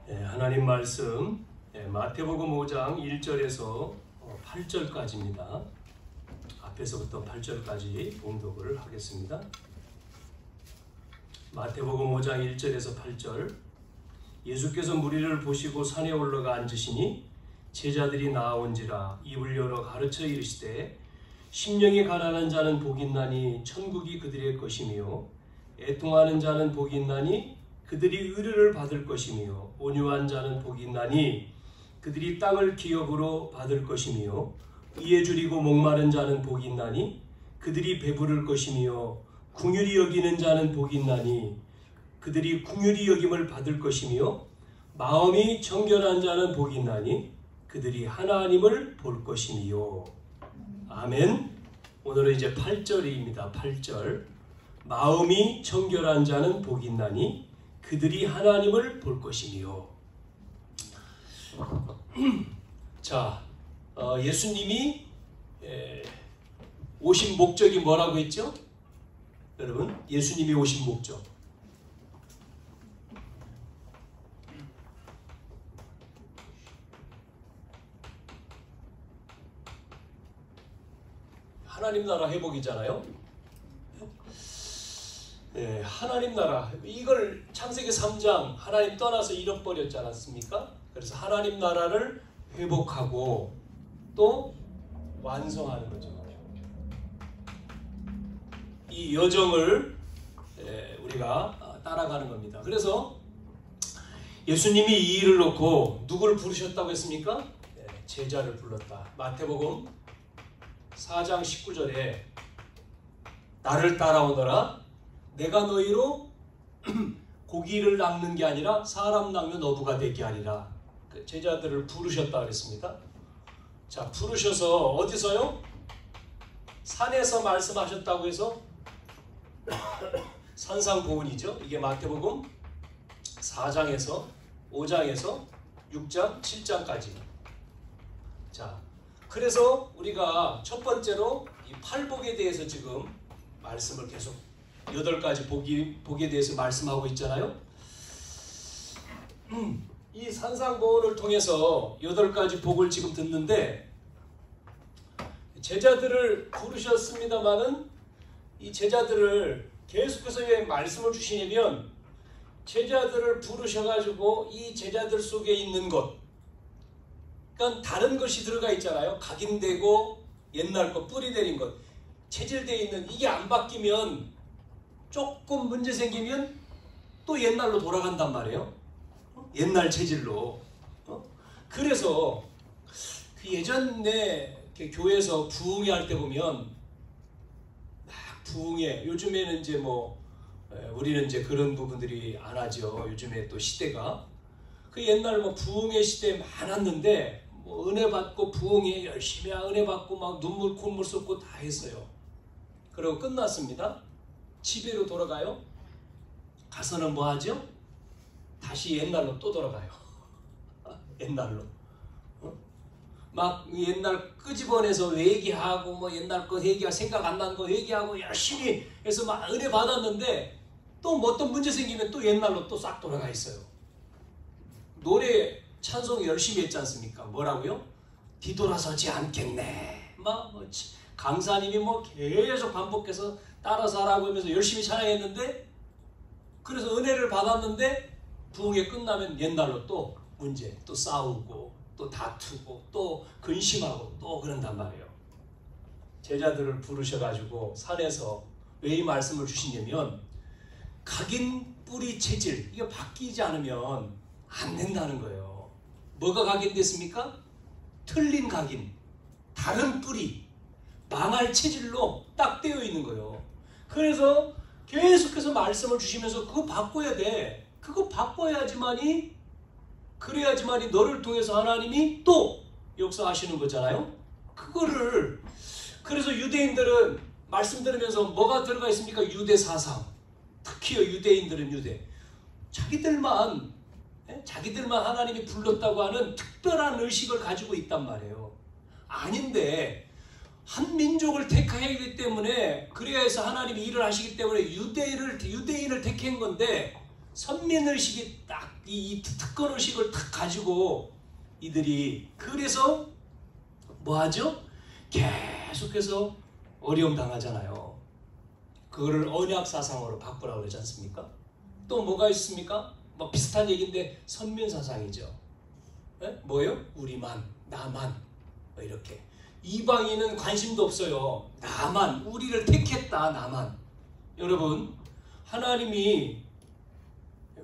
하나님 말씀 마태복음 5장 1절에서 8절까지입니다. 앞에서부터 8절까지 봉독을 하겠습니다. 마태복음 5장 1절에서 8절. 예수께서 무리를 보시고 산에 올라가 앉으시니 제자들이 나아온지라 입을 열어 가르쳐 이르시되 심령이 가난한 자는 복이 있나니 천국이 그들의 것이며 애통하는 자는 복이 있나니 그들이 의를 받을 것이며 온유한 자는 복이 있나니 그들이 땅을 기업으로 받을 것이며 이에 줄이고 목마른 자는 복이 있나니 그들이 배부를 것이며 긍휼히 여기는 자는 복이 있나니 그들이 긍휼히 여김을 받을 것이며 마음이 청결한 자는 복이 있나니 그들이 하나님을 볼 것이며. 아멘. 오늘은 이제 8절입니다. 8절. 마음이 청결한 자는 복이 있나니 그들이 하나님을 볼 것이며. 자, 예수님이 오신 목적이 뭐라고 했죠? 여러분, 예수님이 오신 목적. 하나님 나라 회복이잖아요. 하나님 나라, 이걸 창세기 3장 하나님 떠나서 잃어버렸지 않았습니까? 그래서 하나님 나라를 회복하고 또 완성하는 거죠. 이 여정을 우리가 따라가는 겁니다. 그래서 예수님이 이 일을 놓고 누구를 부르셨다고 했습니까? 제자를 불렀다. 마태복음 4장 19절에 나를 따라오너라 내가 너희로 고기를 낚는 게 아니라 사람 낚는 어부가 되게 하리라. 제자들을 부르셨다 그랬습니다. 자, 부르셔서 어디서요? 산에서 말씀하셨다고 해서 산상보훈이죠. 이게 마태복음 4장에서 5장에서 6장 7장까지. 자, 그래서 우리가 첫 번째로 이 팔복에 대해서 지금 말씀을 계속 8가지 복에 대해서 말씀하고 있잖아요. 이 산상보훈을 통해서 8가지 복을 지금 듣는데 제자들을 부르셨습니다마는 이 제자들을 계속해서 왜 말씀을 주시냐면 제자들을 부르셔가지고 이 제자들 속에 있는 것, 그러니까 다른 것이 들어가 있잖아요. 각인되고 옛날 것 뿌리 내린 것, 체질되어 있는 이게 안 바뀌면 조금 문제 생기면 또 옛날로 돌아간단 말이에요. 옛날 체질로. 그래서 그 예전에 교회에서 부흥회 할 때 보면 막 부흥회, 요즘에는 이제 우리는 이제 그런 부분들이 안 하죠. 요즘에 또 시대가. 그 옛날 부흥회 시대에 많았는데 은혜 받고 부흥회 열심히 은혜 받고 막 눈물 콧물 쏟고 다 했어요. 그리고 끝났습니다. 집에로 돌아가요. 가서는 뭐 하죠? 다시 옛날로 또 돌아가요. 옛날로. 막 옛날 끄집어내서 회개하고 옛날 거 회개하고 생각 안 나는 거 회개하고 열심히 해서 막 은혜 받았는데 또 어떤 문제 생기면 또 옛날로 또 싹 돌아가 있어요. 노래 찬송 열심히 했지 않습니까? 뭐라고요? 뒤돌아서지 않겠네. 강사님이 계속 반복해서 따라서 하라고 하면서 열심히 찬양했는데, 그래서 은혜를 받았는데 부흥회 끝나면 옛날로 또 문제, 또 싸우고 또 다투고 또 근심하고 또 그런단 말이에요. 제자들을 부르셔가지고 산에서 왜 이 말씀을 주시냐면 각인 뿌리 체질, 이거 바뀌지 않으면 안 된다는 거예요. 뭐가 각인됐습니까? 틀린 각인, 다른 뿌리, 망할 체질로 딱 떼어 있는 거예요. 그래서 계속해서 말씀을 주시면서 그거 바꿔야 돼. 그거 바꿔야지만이, 그래야지만이 너를 통해서 하나님이 또 역사하시는 거잖아요. 그거를, 그래서 유대인들은 말씀 들으면서 뭐가 들어가 있습니까? 유대 사상. 특히 유대인들은 자기들만 하나님이 불렀다고 하는 특별한 의식을 가지고 있단 말이에요. 아닌데 한 민족을 택해야 하기 때문에, 그래야 해서 하나님이 일을 하시기 때문에 유대인을 택한 건데 선민의식이 딱 이 특권 의식을 탁 가지고 이들이 그래서 뭐하죠? 계속해서 어려움 당하잖아요. 그거를 언약 사상으로 바꾸라고 그러지 않습니까? 또 뭐가 있습니까? 뭐 비슷한 얘기인데 선민 사상이죠. 네? 뭐예요? 우리만, 나만, 뭐 이렇게. 이방인은 관심도 없어요. 나만, 우리를 택했다, 나만. 여러분, 하나님이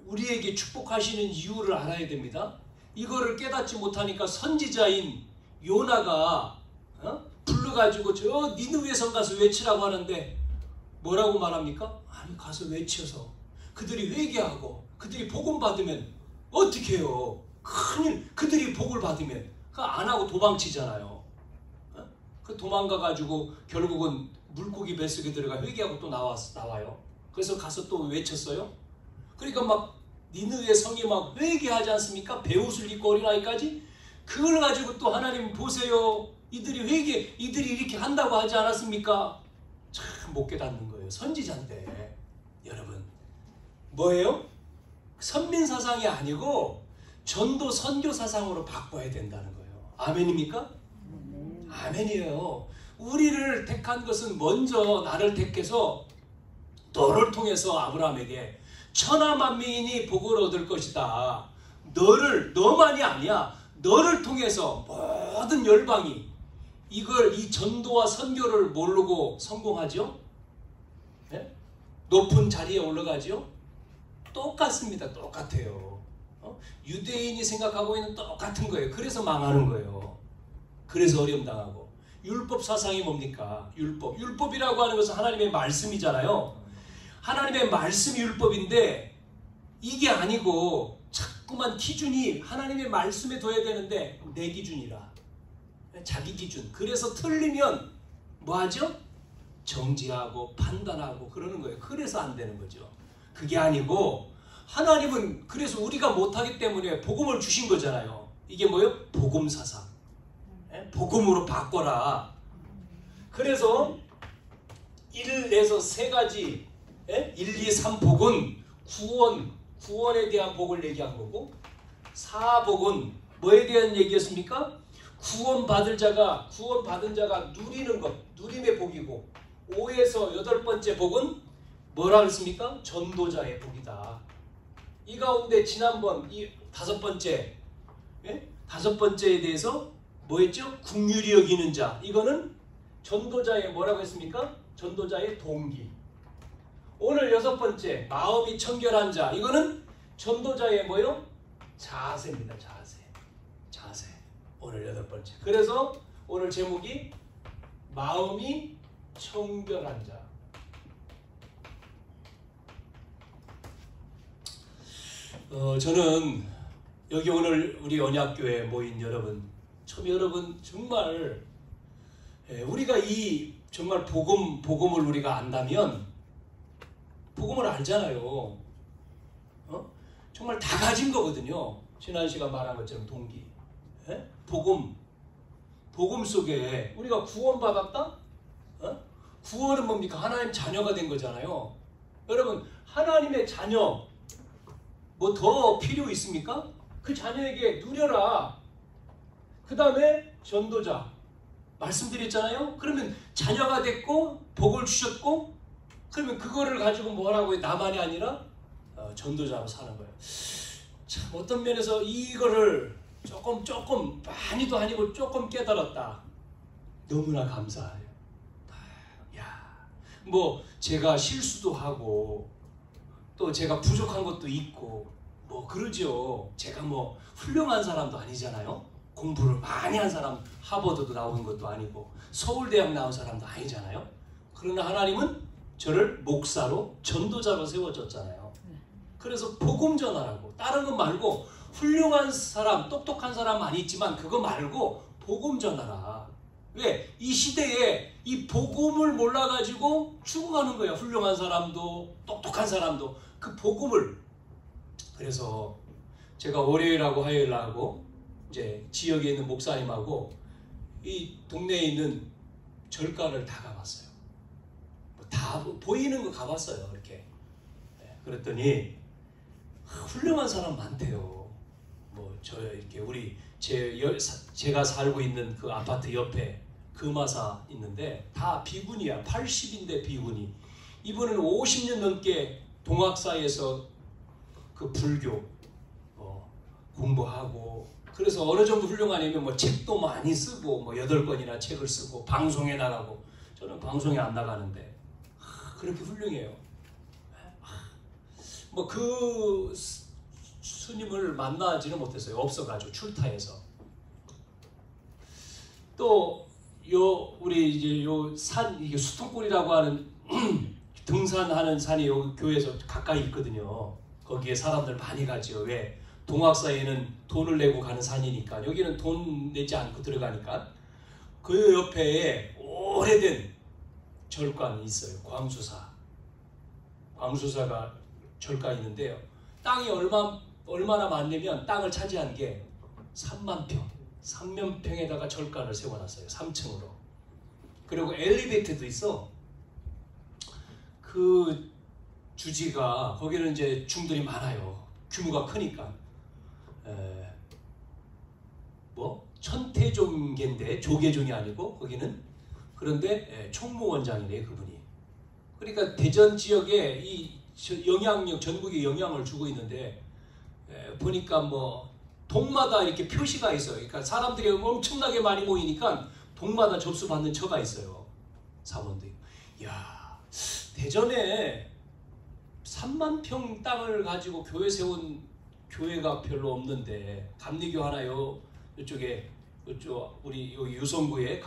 우리에게 축복하시는 이유를 알아야 됩니다. 이거를 깨닫지 못하니까 선지자인 요나가 불러가지고 저 니느웨 성 가서 외치라고 하는데 뭐라고 말합니까? 아니 가서 외쳐서 그들이 회개하고 그들이 복음 받으면 어떻게 해요? 큰일, 그들이 복을 받으면 그거 안 하고 도망치잖아요. 그 도망가가지고 결국은 물고기 뱃속에 들어가 회개하고 또 나와요. 그래서 가서 또 외쳤어요. 그러니까 막 니느웨 성이 막 회개하지 않습니까? 배옷을 입고 어린아이까지. 그걸 가지고 또 하나님 보세요. 이들이 이렇게 한다고 하지 않았습니까? 참 못 깨닫는 거예요. 선지자인데. 여러분 뭐예요? 선민 사상이 아니고 전도 선교 사상으로 바꿔야 된다는 거예요. 아멘입니까? 아멘이에요. 우리를 택한 것은 먼저 나를 택해서 너를 통해서 아브라함에게 천하만민이 복을 얻을 것이다. 너만이 아니야. 너를 통해서 모든 열방이 이 전도와 선교를 모르고 성공하죠? 네? 높은 자리에 올라가죠? 똑같습니다. 똑같아요. 유대인이 생각하고 있는 똑같은 거예요. 그래서 망하는 거예요. 그래서 어려움 당하고. 율법 사상이 뭡니까? 율법이라고 하는 것은 하나님의 말씀이잖아요. 하나님의 말씀이 율법인데 이게 아니고 자꾸만 기준이 하나님의 말씀에 둬야 되는데 내 기준이라. 자기 기준. 그래서 틀리면 뭐하죠? 정지하고 판단하고 그러는 거예요. 그래서 안 되는 거죠. 그게 아니고 하나님은 그래서 우리가 못하기 때문에 복음을 주신 거잖아요. 이게 뭐예요? 복음 사상. 복음으로 바꿔라. 그래서 1에서 3가지 1, 2, 3 복은 구원에 대한 복을 얘기한 거고 4복은 뭐에 대한 얘기였습니까? 구원받은 자가 누리는 것, 누림의 복이고 5에서 8번째 복은 뭐라 그랬습니까? 전도자의 복이다. 이 가운데 지난번 이 5번째 5번째에 대해서 뭐였죠? 긍휼히 여기는 자. 이거는 전도자의 뭐라고 했습니까? 전도자의 동기. 오늘 6번째 마음이 청결한 자. 이거는 전도자의 뭐요? 자세입니다. 자세. 오늘 8번째. 그래서 오늘 제목이 마음이 청결한 자. 저는 여기 오늘 우리 언약교회에 모인 여러분 정말 우리가 이 정말 복음을 우리가 안다면 복음을 알잖아요. 정말 다 가진 거거든요. 지난 시간 말한 것처럼 동기. 복음 속에 우리가 구원받았다? 구원은 뭡니까? 하나님 자녀가 된 거잖아요. 여러분 하나님의 자녀 뭐 더 필요 있습니까? 그 자녀에게 누려라. 그 다음에 전도자 말씀드렸잖아요. 그러면 자녀가 됐고 복을 주셨고 그러면 그거를 가지고 뭐라고 해? 나만이 아니라 전도자로 사는 거예요. 참 어떤 면에서 이거를 조금 많이도 아니고 조금 깨달았다. 너무나 감사해요. 뭐 제가 실수도 하고 또 제가 부족한 것도 있고 뭐 그러죠. 제가 뭐 훌륭한 사람도 아니잖아요. 공부를 많이 한 사람 하버드도 나온 것도 아니고 서울대학 나온 사람도 아니잖아요. 그러나 하나님은 저를 목사로 전도자로 세워줬잖아요. 그래서 복음 전하라고. 다른 것 말고 훌륭한 사람, 똑똑한 사람 많이 있지만 그거 말고 복음 전하라. 왜? 이 시대에 이 복음을 몰라가지고 죽어가는 거야. 훌륭한 사람도 똑똑한 사람도 그 복음을. 그래서 제가 월요일하고 화요일하고 이제 지역에 있는 목사님하고 이 동네에 있는 절간을 다 가봤어요. 다 보이는 거 가봤어요. 이렇게. 그랬더니 훌륭한 사람 많대요. 뭐 저 이렇게 제가 살고 있는 그 아파트 옆에 금화사 있는데 다 비군이야. 80인데 비군이. 이분은 50년 넘게 동학사에서 그 불교 공부하고, 그래서 어느 정도 훌륭하냐면 뭐 책도 많이 쓰고 뭐 8권이나 책을 쓰고 방송에 나가고. 저는 방송에 안 나가는데 그렇게 훌륭해요. 뭐 그 스님을 만나지는 못했어요. 없어가지고 출타해서. 또 우리 이제 이게 수통골이라고 하는 등산하는 산이 요 교회에서 가까이 있거든요. 거기에 사람들 많이 가죠. 왜? 동학사에는 돈을 내고 가는 산이니까. 여기는 돈 내지 않고 들어가니까. 그 옆에 오래된 절관이 있어요. 광수사가 절가 있는데요. 땅이 얼마나 많냐면 땅을 차지한 게 3만 평. 3만 평에다가 절간을 세워놨어요. 3층으로. 그리고 엘리베이터도 있어. 그 주지가 거기는 이제 중들이 많아요. 규모가 크니까. 천태종계인데 조계종이 아니고 거기는. 그런데 총무원장이네 그분이. 그러니까 대전 지역에 이 전국에 영향을 주고 있는데, 보니까 뭐 동마다 이렇게 표시가 있어요. 그러니까 사람들이 엄청나게 많이 모이니까 동마다 접수받는 처가 있어요. 사원들이. 이야, 대전에 3만 평 땅을 가지고 교회 세운 교회가 별로 없는데, 감리교 하나요. 이쪽 우리 여기 유성구에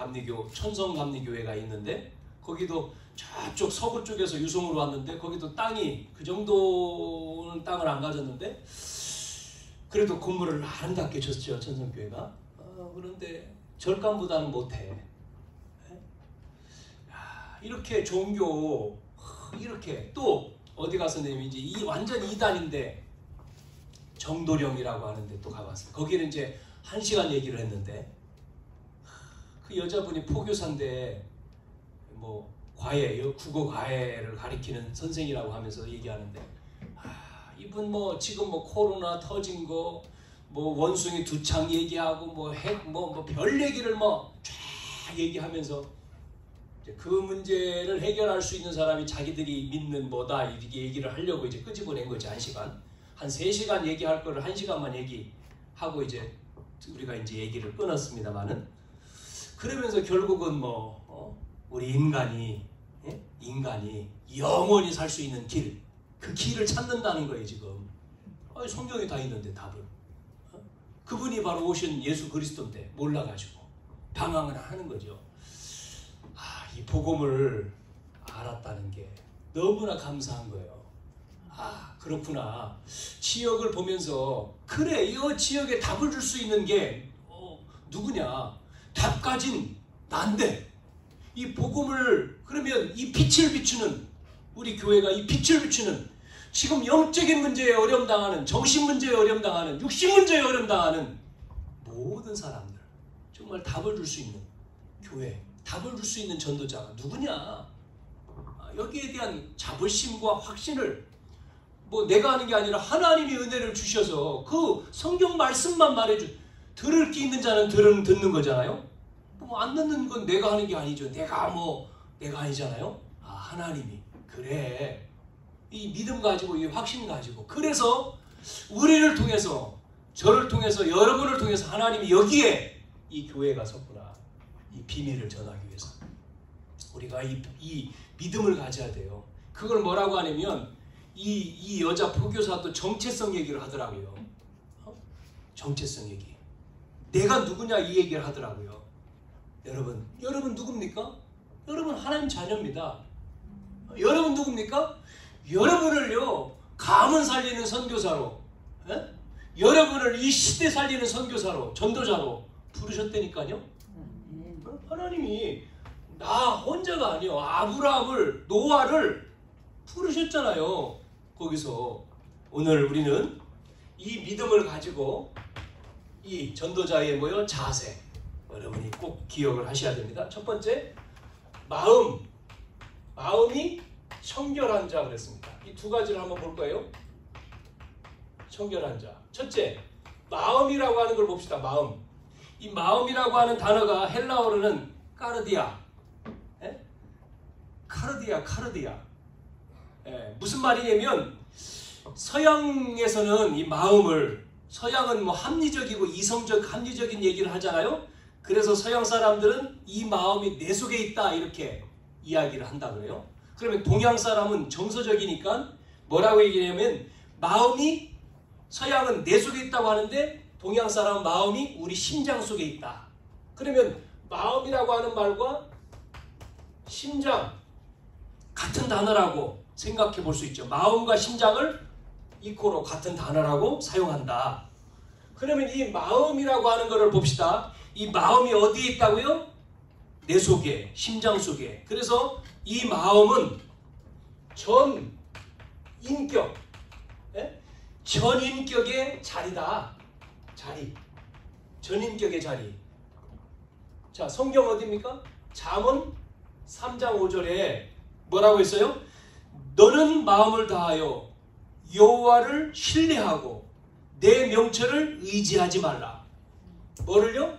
천성 감리교회가 있는데, 거기도 저쪽 서구 쪽에서 유성으로 왔는데 거기도 땅이 그 정도는 땅을 안 가졌는데 그래도 건물을 아름답게 졌죠. 천성교회가. 그런데 절간보다는 못해. 이렇게 종교 이렇게. 또 어디 가서 내면 이제 완전 이단인데 정도령이라고 하는데 또 가봤어요. 거기는 이제 1시간 얘기를 했는데, 그 여자분이 포교사인데 뭐 국어 과외를 가리키는 선생이라고 하면서 얘기하는데, 이분 뭐 지금 뭐 코로나 터진 거, 뭐 원숭이 두창 얘기하고 뭐 핵 뭐 별 얘기를 뭐 쫙 얘기하면서, 이제 그 문제를 해결할 수 있는 사람이 자기들이 믿는 뭐다 이렇게 얘기를 하려고 이제 끄집어낸 거지. 1시간. 한 3시간 얘기할 거를 1시간만 얘기하고 이제 우리가 이제 얘기를 끊었습니다만은, 그러면서 결국은 우리 인간이 영원히 살 수 있는 길, 그 길을 찾는다는 거예요 지금. 성경에 다 있는데 답은. 그분이 바로 오신 예수 그리스도인데 몰라가지고 방황을 하는 거죠. 이 복음을 알았다는 게 너무나 감사한 거예요. 그렇구나. 지역을 보면서, 그래, 이 지역에 답을 줄 수 있는 게 누구냐? 답 가진 난데, 이 복음을, 그러면 이 빛을 비추는, 우리 교회가 이 빛을 비추는, 지금 영적인 문제에 어려움 당하는, 정신 문제에 어려움 당하는, 육신 문제에 어려움 당하는 모든 사람들, 정말 답을 줄 수 있는 교회, 답을 줄 수 있는 전도자가 누구냐? 여기에 대한 자부심과 확신을, 뭐 내가 하는 게 아니라 하나님이 은혜를 주셔서 그 성경 말씀만 들을 게 있는 자는 듣는 거잖아요. 뭐 안 듣는 건 내가 하는 게 아니죠. 내가 아니잖아요. 하나님이. 그래. 이 믿음 가지고, 이 확신 가지고. 그래서 우리를 통해서, 저를 통해서, 여러분을 통해서 하나님이 여기에 이 교회가 섰구나. 이 비밀을 전하기 위해서. 우리가 이 믿음을 가져야 돼요. 그걸 뭐라고 하냐면, 이 여자 포교사도 정체성 얘기를 하더라고요. 정체성 얘기. 내가 누구냐 이 얘기를 하더라고요. 여러분 누굽니까? 여러분 하나님 자녀입니다. 여러분 누굽니까? 여러분을요, 가문 살리는 선교사로, 여러분을 이 시대 살리는 선교사로, 전도자로 부르셨다니까요. 하나님이 나 혼자가 아니요, 아브라함을, 노아를 부르셨잖아요. 거기서 오늘 우리는 이 믿음을 가지고 이 전도자의 자세, 여러분이 꼭 기억을 하셔야 됩니다. 첫 번째, 마음이 청결한 자 그랬습니다. 이 두 가지를 한번 볼 거예요. 청결한 자. 첫째, 마음이라고 하는 걸 봅시다. 마음. 이 마음이라고 하는 단어가 헬라어로는 카르디아. 예? 카르디아. 예, 무슨 말이냐면 서양에서는 이 마음을, 서양은 뭐 합리적이고 이성적 합리적인 얘기를 하잖아요. 그래서 서양 사람들은 이 마음이 내 속에 있다 이렇게 이야기를 한다 그래요. 그러면 동양 사람은 정서적이니까 뭐라고 얘기하냐면 마음이, 서양은 내 속에 있다고 하는데 동양 사람은 마음이 우리 심장 속에 있다. 그러면 마음이라고 하는 말과 심장 같은 단어라고 생각해 볼 수 있죠. 마음과 심장을 이코로 같은 단어라고 사용한다. 그러면 이 마음이라고 하는 것을 봅시다. 이 마음이 어디에 있다고요? 내 속에, 심장 속에. 그래서 이 마음은 전 인격, 전인격의 자리다. 자리. 전인격의 자리. 자, 성경 어디입니까? 잠언 3장 5절에 뭐라고 했어요? 너는 마음을 다하여 여호와를 신뢰하고 내 명철을 의지하지 말라. 뭐를요?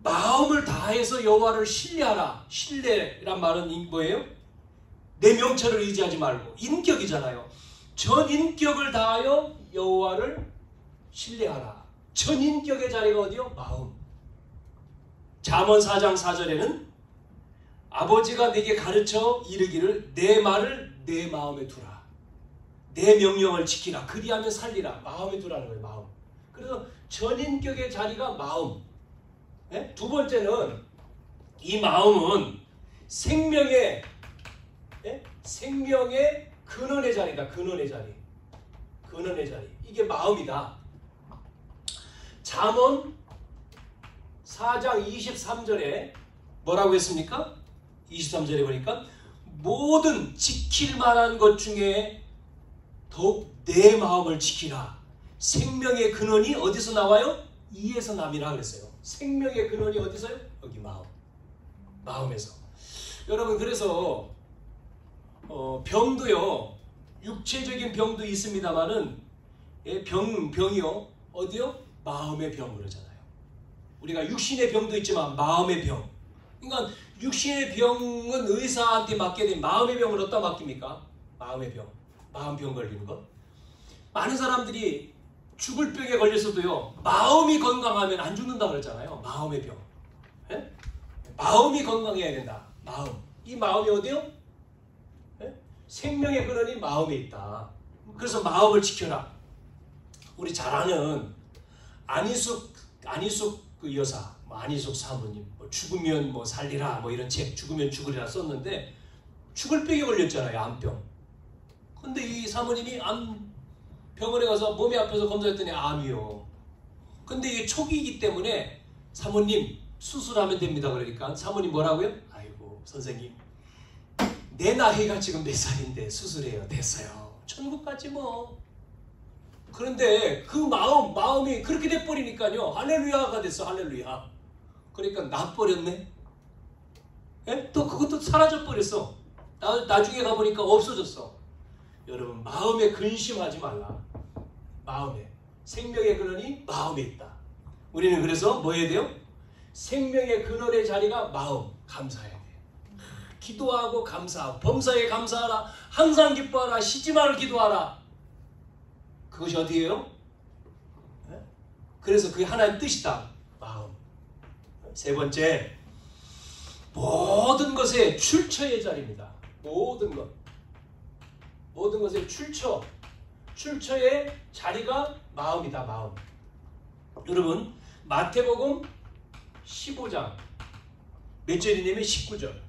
마음을 다해서 여호와를 신뢰하라. 신뢰란 말은 뭐예요? 내 명철을 의지하지 말고. 인격이잖아요. 전인격을 다하여 여호와를 신뢰하라. 전인격의 자리가 어디요? 마음. 잠언 4장 4절에는 아버지가 내게 가르쳐 이르기를 내 말을 내 마음에 두라. 내 명령을 지키라. 그리하면 살리라. 마음에 두라는 거예요. 마음. 그래서 전인격의 자리가 마음. 두 번째는 이 마음은 생명의 근원의 자리다. 근원의 자리. 근원의 자리. 이게 마음이다. 잠언 4장 23절에 뭐라고 했습니까? 23절에 보니까 모든 지킬 만한 것 중에 더욱 내 마음을 지키라. 생명의 근원이 어디서 나와요? 이에서 남이라 그랬어요. 생명의 근원이 어디서요? 여기 마음. 마음에서. 여러분, 그래서 병도요, 육체적인 병도 있습니다만은 병이요 어디요? 마음의 병 그러잖아요. 우리가 육신의 병도 있지만 마음의 병. 그러니까 육신의 병은 의사한테 맡게 되면 마음의 병을 어디다 맡깁니까? 마음의 병. 마음병 걸리는 것. 많은 사람들이 죽을 병에 걸렸어도요, 마음이 건강하면 안 죽는다 그랬잖아요. 마음의 병. 예? 마음이 건강해야 된다. 마음. 이 마음이 어디요? 예? 생명의 근원이 마음에 있다. 그래서 마음을 지켜라. 우리 잘 아는 안희숙 그 여사, 안희숙 사모님, 죽으면 살리라, 이런 책, 죽으면 죽으리라 썼는데 죽을 병에 걸렸잖아요. 암병. 근데 이 사모님이 병원에 가서 몸이 아파서 검사했더니 암이요. 근데 이게 초기이기 때문에 사모님 수술하면 됩니다. 그러니까 사모님 뭐라고요? 아이고 선생님, 내 나이가 지금 몇 살인데 수술해요. 됐어요. 천국 가지 뭐. 그런데 그 마음이 그렇게 돼버리니까요. 할렐루야가 됐어. 할렐루야. 그러니까 나버렸네. 예? 또 그것도 사라져버렸어. 나중에 가보니까 없어졌어. 여러분, 마음에 근심하지 말라. 마음에. 생명의 근원이 마음에 있다. 우리는 그래서 뭐 해야 돼요? 생명의 근원의 자리가 마음. 감사해야 돼요. 기도하고 감사하고 범사에 감사하라. 항상 기뻐하라. 쉬지 말고 기도하라. 그것이 어디예요? 그래서 그게 하나의 뜻이다. 마음. 세 번째, 모든 것의 출처의 자리입니다. 모든 것의 출처의 자리가 마음이다. 마음. 여러분, 마태복음 15장 몇 절이냐면 19절.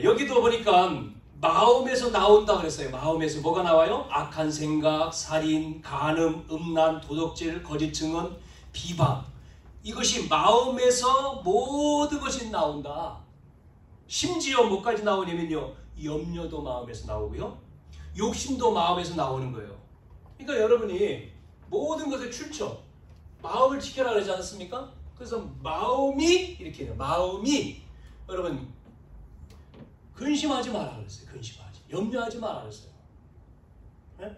여기도 보니까 마음에서 나온다 그랬어요. 마음에서 뭐가 나와요? 악한 생각, 살인, 간음, 음란, 도덕질, 거짓 증언, 비방. 이것이 마음에서 모든 것이 나온다. 심지어 뭐까지 나오냐면요, 염려도 마음에서 나오고요, 욕심도 마음에서 나오는 거예요. 그러니까 여러분이 모든 것의 출처, 마음을 지켜라 그러지 않습니까? 그래서 마음이 이렇게 해요. 마음이, 여러분, 근심하지 마라 그랬어요. 근심하지. 염려하지 마라 그랬어요.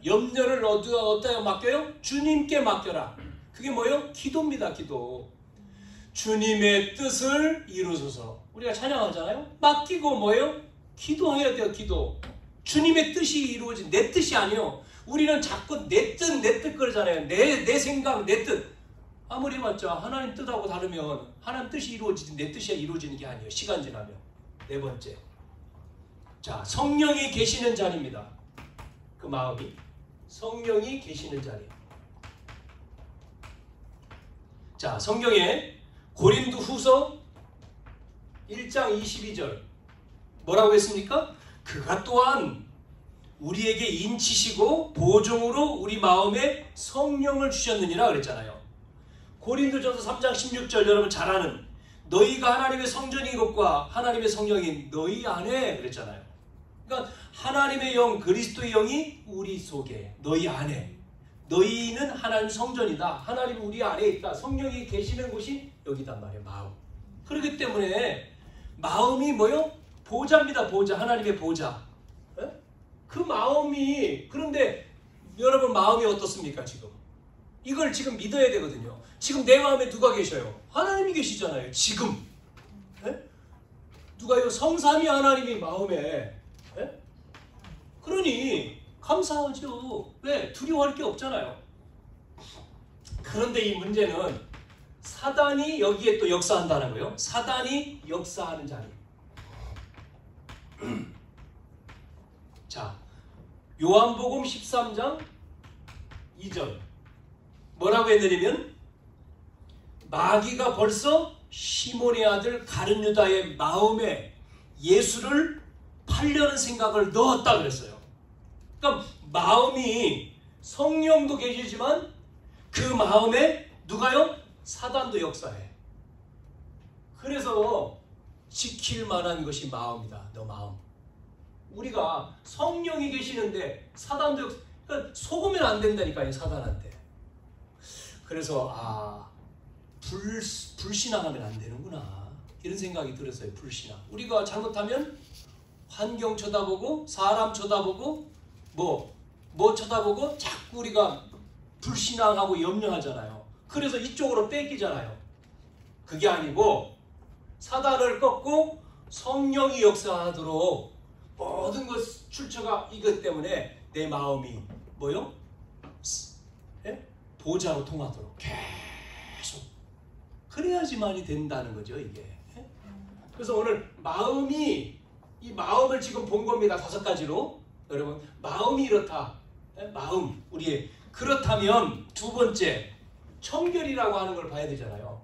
염려를 어디다 맡겨요? 주님께 맡겨라. 그게 뭐예요? 기도입니다. 기도. 주님의 뜻을 이루소서. 우리가 찬양하잖아요. 맡기고 뭐예요? 기도해야 돼요. 기도. 주님의 뜻이 이루어진 내 뜻이 아니요. 우리는 자꾸 내 뜻 그러잖아요. 내 생각, 내 뜻. 아무리 해봤자 하나님 뜻하고 다르면 하나님 뜻이 이루어지지 내 뜻이 이루어지는 게 아니에요. 시간 지나면. 네 번째. 자, 성령이 계시는 자리입니다. 그 마음이. 성령이 계시는 자리. 자, 성경에 고린도 후서 1장 22절 뭐라고 했습니까? 그가 또한 우리에게 인치시고 보증으로 우리 마음에 성령을 주셨느니라 그랬잖아요. 고린도전서 3장 16절 여러분 잘 아는 너희가 하나님의 성전인 것과 하나님의 성령이 너희 안에 그랬잖아요. 그러니까 하나님의 영 그리스도의 영이 우리 속에 너희 안에 너희는 하나님 성전이다. 하나님 우리 안에 있다. 성령이 계시는 곳이 여기단 말이에요. 마음. 그렇기 때문에 마음이 뭐요? 보좌입니다. 보좌. 하나님의 보좌. 에? 그 마음이 그런데 여러분 마음이 어떻습니까 지금? 이걸 지금 믿어야 되거든요. 지금 내 마음에 누가 계셔요? 하나님이 계시잖아요. 지금. 에? 누가요? 성삼위 하나님이 마음에. 에? 그러니 감사하죠. 왜? 두려워할 게 없잖아요. 그런데 이 문제는 사단이 여기에 또 역사한다는 거예요. 사단이 역사하는 자리. 자, 요한복음 13장 2절 뭐라고 했느냐면 마귀가 벌써 시몬의 아들 가룟 유다의 마음에 예수를 팔려는 생각을 넣었다 그랬어요. 그러니까 마음이 성령도 계시지만 그 마음에 누가요? 사단도 역사해. 그래서 지킬 만한 것이 마음이다. 너 마음. 우리가 성령이 계시는데 사단도 그러니까 속으면 안 된다니까요. 사단한테. 그래서 불신앙하면 안 되는구나. 이런 생각이 들었어요. 불신앙. 우리가 잘못하면 환경 쳐다보고 사람 쳐다보고 뭐 쳐다보고 자꾸 우리가 불신앙하고 염려하잖아요. 그래서 이쪽으로 뺏기잖아요. 그게 아니고 사단을 꺾고 성령이 역사하도록 모든 것 출처가 이것 때문에 내 마음이 뭐요? 보좌로 통하도록 계속 그래야지만이 된다는 거죠. 이게. 그래서 오늘 이 마음을 지금 본 겁니다. 5가지로. 여러분 마음이 이렇다. 마음 우리의 그렇다면 두 번째 청결이라고 하는 걸 봐야 되잖아요.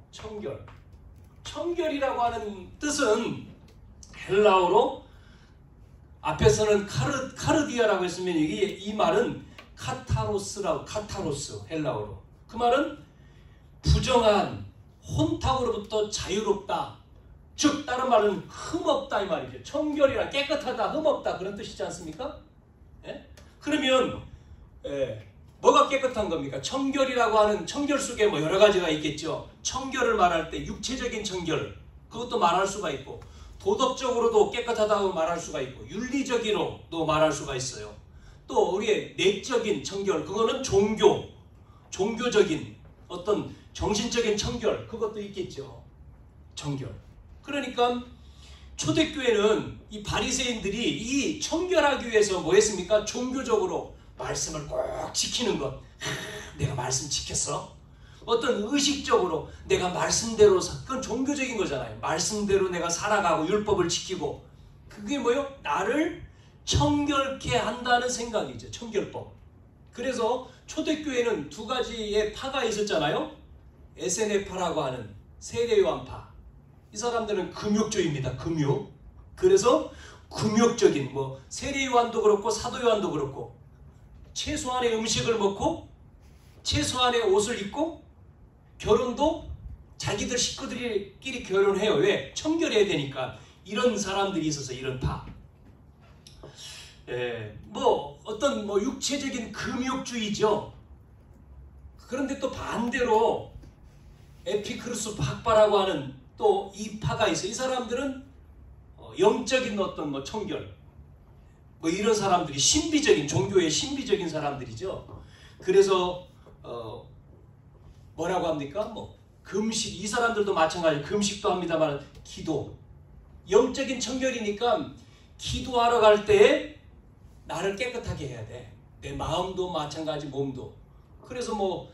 청결이라고 하는 뜻은 헬라어로 앞에서는 카르디아라고 했으면 이 말은 카타로스 헬라어로 그 말은 부정한 혼탁으로부터 자유롭다. 즉 다른 말은 흠없다 이 말이죠. 청결이란 깨끗하다, 흠없다 그런 뜻이지 않습니까? 예? 그러면 뭐가 깨끗한 겁니까? 청결이라고 하는 청결 속에 뭐 여러 가지가 있겠죠. 청결을 말할 때 육체적인 청결 그것도 말할 수가 있고 도덕적으로도 깨끗하다고 말할 수가 있고 윤리적으로도 말할 수가 있어요. 또 우리의 내적인 청결 그거는 종교적인 어떤 정신적인 청결 그것도 있겠죠. 청결. 그러니까 초대교회는 이 바리새인들이 이 청결하기 위해서 뭐 했습니까? 종교적으로 말씀을 꼭 지키는 것. 내가 말씀 지켰어? 어떤 의식적으로 내가 말씀대로 그건 종교적인 거잖아요. 말씀대로 내가 살아가고 율법을 지키고 그게 뭐요? 나를 청결케 한다는 생각이죠. 청결법. 그래서 초대교회는 2가지의 파가 있었잖아요. SNF파라고 하는 세례요한파. 이 사람들은 금욕주의입니다. 금욕. 그래서 금욕적인 세례요한도 그렇고 사도요한도 그렇고 최소한의 음식을 먹고 최소한의 옷을 입고 결혼도 자기들 식구들끼리 결혼해요. 왜? 청결해야 되니까. 이런 사람들이 있어서 이런 파. 어떤 육체적인 금욕주의죠. 그런데 또 반대로 에피크루스 박파라고 하는 또 이 파가 있어요. 이 사람들은 영적인 어떤 청결, 뭐 이런 사람들이 신비적인 종교의 신비적인 사람들이죠. 그래서 뭐라고 합니까? 뭐 금식, 이 사람들도 마찬가지 금식도 합니다만 기도, 영적인 청결이니까 기도하러 갈 때 나를 깨끗하게 해야 돼. 내 마음도 마찬가지, 몸도. 그래서 뭐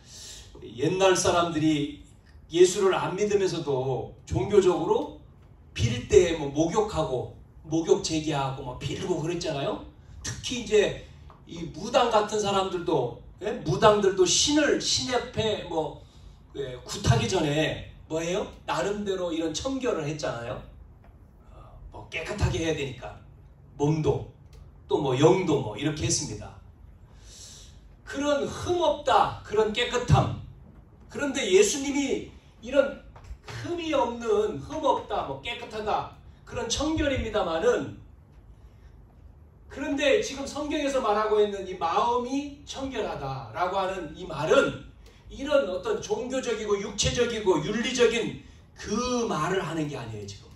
옛날 사람들이 예수를 안 믿으면서도 종교적으로 빌 때 뭐 목욕하고 목욕 제기하고 뭐 빌고 그랬잖아요. 특히 이제 이 무당 같은 사람들도, 예? 무당들도 신 앞에 뭐 굿하기 전에 뭐예요? 나름대로 이런 청결을 했잖아요. 뭐 깨끗하게 해야 되니까 몸도 또 뭐 영도 뭐 이렇게 했습니다. 그런 흠없다, 그런 깨끗함. 그런데 예수님이 이런 흠이 없는, 흠없다, 뭐 깨끗하다, 그런 청결입니다만은, 그런데 지금 성경에서 말하고 있는 이 마음이 청결하다라고 하는 이 말은 이런 어떤 종교적이고 육체적이고 윤리적인 그 말을 하는 게 아니에요. 지금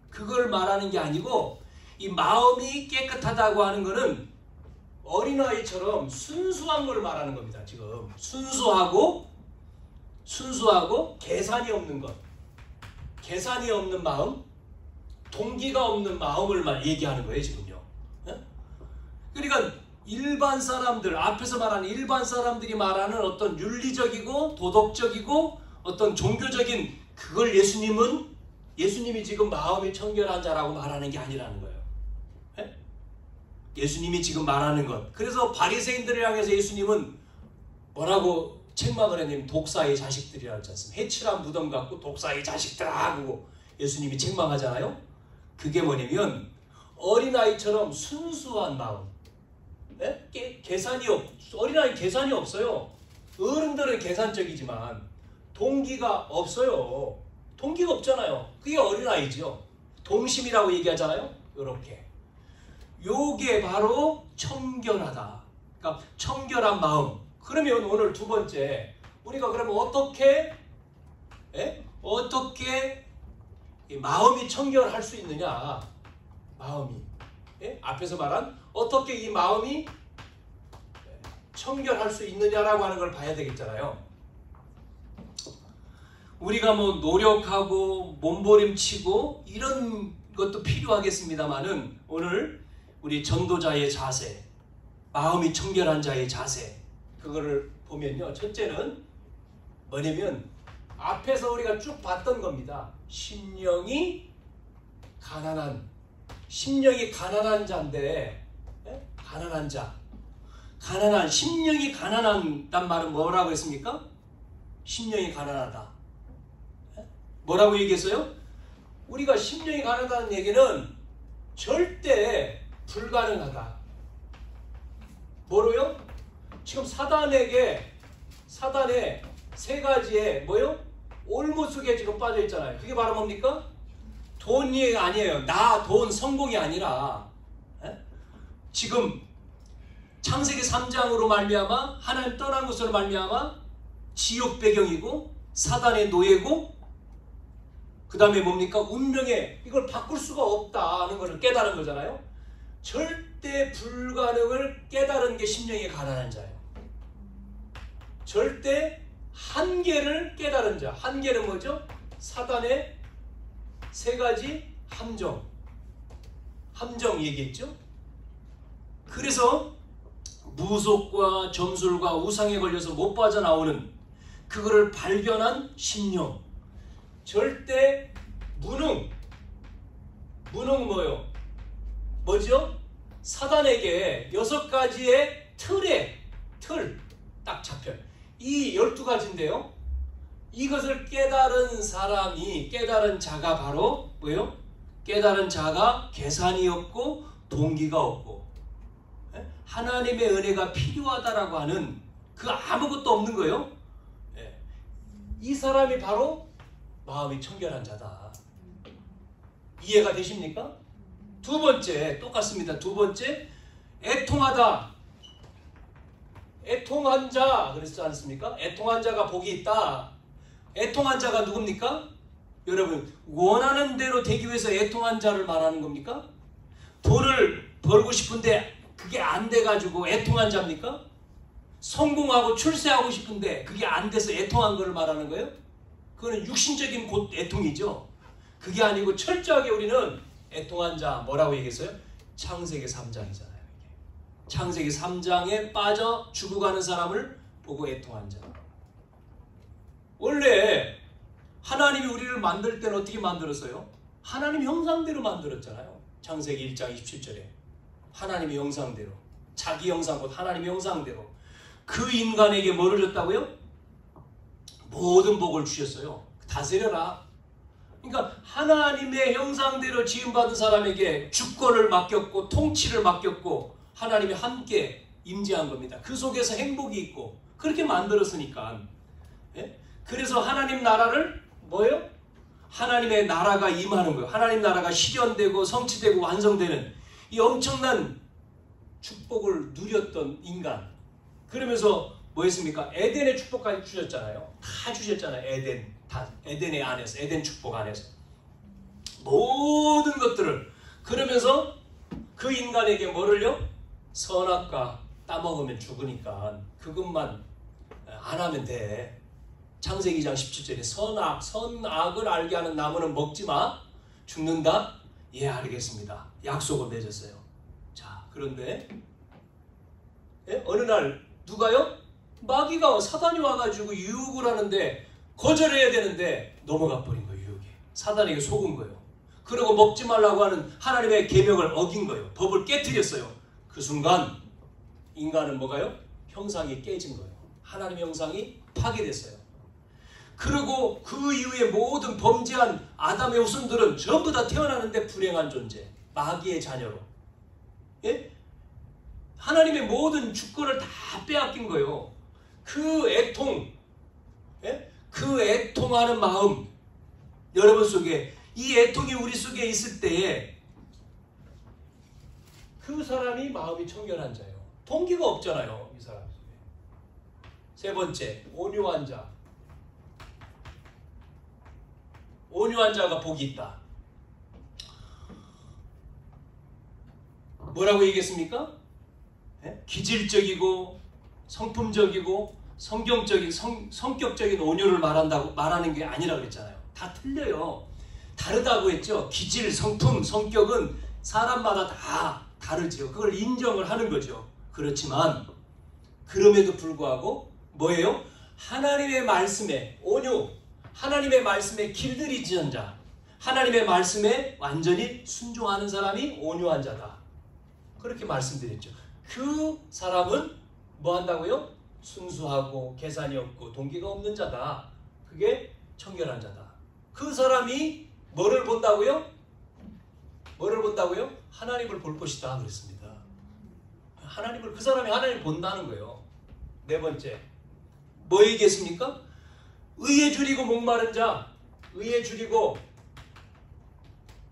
그걸 말하는 게 아니고, 이 마음이 깨끗하다고 하는 거는 어린아이처럼 순수한 걸 말하는 겁니다. 지금 순수하고 계산이 없는 것, 계산이 없는 마음, 동기가 없는 마음을 얘기하는 거예요. 지금요. 그러니까 일반 사람들, 앞에서 말하는 일반 사람들이 말하는 어떤 윤리적이고 도덕적이고 어떤 종교적인 그걸 예수님이 지금 마음이 청결한 자라고 말하는 게 아니라는 거예요. 예수님이 지금 말하는 것. 그래서 바리새인들을 향해서 예수님은 뭐라고 책망을 했냐면 독사의 자식들이라고 하지 않습니까? 해칠한 무덤 같고 독사의 자식들아 하고 예수님이 책망하잖아요. 그게 뭐냐면 어린아이처럼 순수한 마음. 어린아이 계산이 없어요. 어른들은 계산적이지만 동기가 없어요. 동기가 없잖아요. 그게 어린아이죠. 동심이라고 얘기하잖아요. 요렇게. 요게 바로 청결하다. 그러니까 청결한 마음. 그러면 오늘 두 번째, 우리가 그러면 어떻게 이 마음이 청결할 수 있느냐? 마음이. 앞에서 말한 어떻게 이 마음이 청결할 수 있느냐라고 하는 걸 봐야 되겠잖아요. 우리가 뭐 노력하고 몸부림치고 이런 것도 필요하겠습니다만은 오늘 우리 전도자의 자세, 마음이 청결한 자의 자세, 그거를 보면요. 첫째는 뭐냐면 앞에서 우리가 쭉 봤던 겁니다. 심령이 가난한 자인데, 가난한 자. 심령이 가난한단 말은 뭐라고 했습니까? 심령이 가난하다. 뭐라고 얘기했어요? 우리가 심령이 가난하다는 얘기는 절대 불가능하다. 뭐로요? 지금 사단의 세 가지의 올무 속에 지금 빠져 있잖아요. 그게 바로 뭡니까? 돈이 아니에요. 돈, 성공이 아니라 지금 창세기 3장으로 말미암아 하나님 떠난 것으로 말미암아 지옥 배경이고 사단의 노예고, 그 다음에 뭡니까? 운명에 이걸 바꿀 수가 없다는 것을 깨달은 거잖아요. 절대 불가능을 깨달은 게 심령이 가난한 자예요. 절대 한계를 깨달은 자. 한계는 뭐죠? 사단의 세 가지 함정 얘기했죠. 그래서 무속과 점술과 우상에 걸려서 못 빠져나오는 그거를 발견한 심령. 절대 무능 뭐죠? 사단에게 6가지의 틀 딱 잡혀요. 이 12가지인데요. 이것을 깨달은 자가 바로 뭐예요? 깨달은 자가 계산이 없고 동기가 없고 하나님의 은혜가 필요하다라고 하는 그 아무것도 없는 거예요. 이 사람이 바로 마음이 청결한 자다. 이해가 되십니까? 두 번째, 똑같습니다. 두 번째, 애통하다. 애통한 자 그랬지 않습니까? 애통한 자가 복이 있다. 애통한 자가 누굽니까? 여러분, 원하는 대로 되기 위해서 애통한 자를 말하는 겁니까? 돈을 벌고 싶은데 그게 안 돼가지고 애통한 자입니까? 성공하고 출세하고 싶은데 그게 안 돼서 애통한 걸 말하는 거예요? 그거는 육신적인 곧 애통이죠. 그게 아니고 철저하게 우리는 애통한 자 뭐라고 얘기했어요? 창세기 3장이잖아요. 창세기 3장에 빠져 죽어가는 사람을 보고 애통한 자. 원래 하나님이 우리를 만들 때는 어떻게 만들었어요? 하나님 형상대로 만들었잖아요. 창세기 1장 27절에 하나님의 형상대로, 자기 형상 곧 하나님의 형상대로 그 인간에게 뭐를 줬다고요? 모든 복을 주셨어요. 다스려라. 그러니까 하나님의 형상대로 지음받은 사람에게 주권을 맡겼고 통치를 맡겼고 하나님이 함께 임재한 겁니다. 그 속에서 행복이 있고 그렇게 만들었으니까. 예? 그래서 하나님 나라를 뭐예요? 하나님의 나라가 임하는 거예요. 하나님 나라가 실현되고 성취되고 완성되는 이 엄청난 축복을 누렸던 인간. 그러면서 뭐 했습니까? 에덴의 축복까지 주셨잖아요. 다 주셨잖아요. 에덴. 다 에덴의 안에서, 에덴 축복 안에서. 모든 것들을. 그러면서 그 인간에게 뭐를요? 선악과 따먹으면 죽으니까 그것만 안 하면 돼. 창세기 2장 17절에 선악을 알게 하는 나무는 먹지 마. 죽는다? 예, 알겠습니다. 약속을 맺었어요. 자, 그런데 어느 날 누가요? 마귀가 사단이 와가지고 유혹을 하는데 거절해야 되는데 넘어가 버린 거예요. 유혹에. 사단에게 속은 거예요. 그리고 먹지 말라고 하는 하나님의 계명을 어긴 거예요. 법을 깨트렸어요. 그 순간 인간은 뭐가요? 형상이 깨진 거예요. 하나님의 형상이 파괴됐어요. 그리고 그 이후에 모든 범죄한 아담의 후손들은 전부 다 태어나는데 불행한 존재, 마귀의 자녀로. 예? 하나님의 모든 주권을 다 빼앗긴 거예요. 그 애통, 예? 그 애통하는 마음, 여러분 속에 이 애통이 우리 속에 있을 때에 그 사람이 마음이 청결한 자예요. 동기가 없잖아요, 이 사람 속에. 세 번째, 온유한 자. 온유한 자가 복이 있다. 뭐라고 얘기했습니까? 네? 기질적이고 성품적이고 성격적인 온유를 말하는 게 아니라 그랬잖아요. 다 틀려요. 다르다고 했죠. 기질, 성품, 성격은 사람마다 다 다르죠. 그걸 인정을 하는 거죠. 그렇지만 그럼에도 불구하고 뭐예요? 하나님의 말씀에 온유, 하나님의 말씀에 길들이지는 자, 하나님의 말씀에 완전히 순종하는 사람이 온유한 자다. 그렇게 말씀드렸죠. 그 사람은 뭐 한다고요? 순수하고 계산이 없고 동기가 없는 자다. 그게 청결한 자다. 그 사람이 뭐를 본다고요? 뭐를 본다고요? 하나님을 볼 것이다 그랬습니다. 그 사람이 하나님을 본다는 거예요. 네 번째, 뭐 얘기했습니까? 의에 줄이고 목마른 자, 의에 줄이고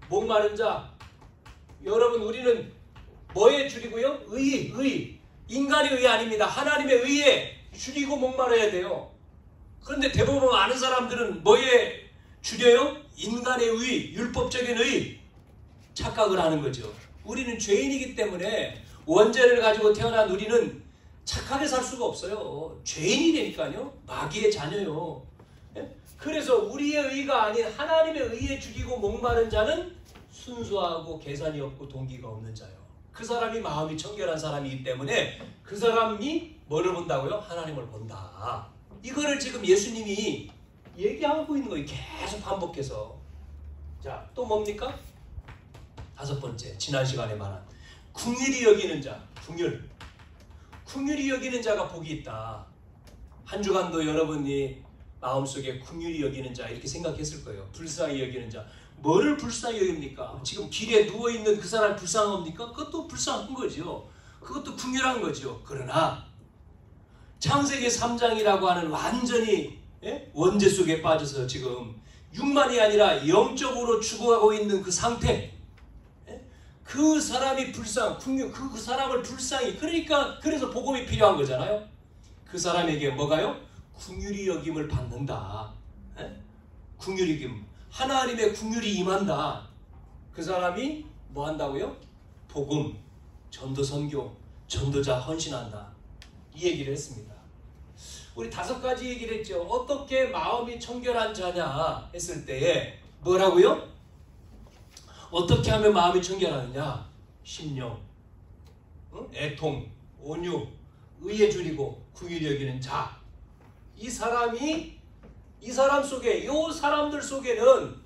목마른 자. 여러분, 우리는 뭐에 줄이고요? 의. 인간의 의 아닙니다. 하나님의 의에 줄이고 목마르야 돼요. 그런데 대부분 아는 사람들은 뭐에 줄여요? 인간의 의, 율법적인 의, 착각을 하는 거죠. 우리는 죄인이기 때문에 원죄를 가지고 태어난 우리는 착하게 살 수가 없어요. 죄인이니까요. 마귀의 자녀요. 그래서 우리의 의가 아닌 하나님의 의에 줄이고 목마른 자는 순수하고 계산이 없고 동기가 없는 자요. 그 사람이 마음이 청결한 사람이기 때문에 그 사람이 뭐를 본다고요? 하나님을 본다. 이거를 지금 예수님이 얘기하고 있는 거예요. 계속 반복해서. 자, 또 뭡니까? 다섯 번째, 지난 시간에 말한 긍휼히 여기는 자. 긍휼히 여기는 자가 복이 있다. 한 주간도 여러분이 마음속에 긍휼히 여기는 자 이렇게 생각했을 거예요. 불쌍히 여기는 자. 뭐를 불쌍히 여깁니까? 지금 길에 누워있는 그 사람이 불쌍합니까? 그것도 불쌍한 거죠. 그것도 긍휼한 거죠. 그러나 창세기 3장이라고 하는 완전히 원죄 속에 빠져서 지금 육만이 아니라 영적으로 죽어가고 있는 그 상태, 그 사람이 긍휼, 그 사람을 불쌍히, 그러니까 그래서 복음이 필요한 거잖아요. 그 사람에게 뭐가요? 긍휼히 여김을 받는다. 긍휼히 여김, 하나님의 긍휼이 임한다. 그 사람이 뭐 한다고요? 복음, 전도 선교, 전도자 헌신한다. 이 얘기를 했습니다. 우리 5가지 얘기를 했죠. 어떻게 마음이 청결한 자냐 했을 때에 뭐라고요? 어떻게 하면 마음이 청결하느냐? 심령, 애통, 온유, 의에 줄이고 긍휼히 여기는 자. 이 사람 속에, 이 사람들 속에는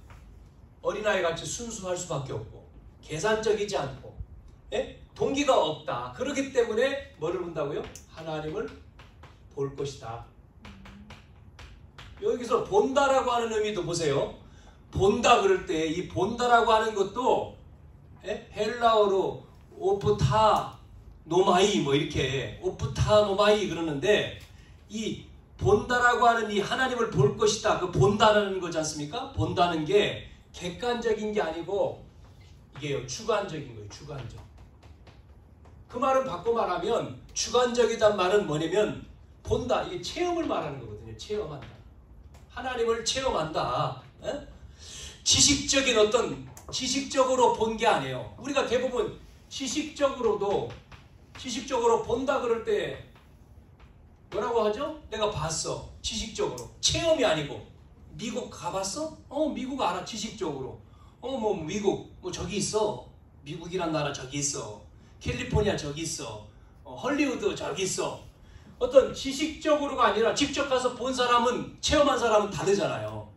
어린아이 같이 순수할 수밖에 없고 계산적이지 않고 동기가 없다. 그렇기 때문에 뭐를 본다고요? 하나님을 볼 것이다. 여기서 본다라고 하는 의미도 보세요. 본다 그럴 때 이 본다라고 하는 것도 헬라어로 오프타 노마이 뭐 이렇게 오프타 노마이 그러는데 이 본다라고 하는 이 하나님을 볼 것이다. 그 본다라는 거지 않습니까? 본다는 게 객관적인 게 아니고 이게요 주관적인 거예요. 주관적. 그 말은 바꿔 말하면 주관적이란 말은 뭐냐면 본다. 이게 체험을 말하는 거거든요. 체험한다. 하나님을 체험한다. 지식적인 지식적으로 본 게 아니에요. 우리가 대부분 지식적으로 본다 그럴 때 뭐라고 하죠? 내가 봤어. 지식적으로. 체험이 아니고. 미국 가봤어? 미국 알아. 지식적으로. 뭐 미국 뭐 저기 있어. 미국이란 나라 저기 있어. 캘리포니아 저기 있어. 헐리우드 저기 있어. 어떤 지식적으로가 아니라 직접 가서 본 사람은, 체험한 사람은 다르잖아요.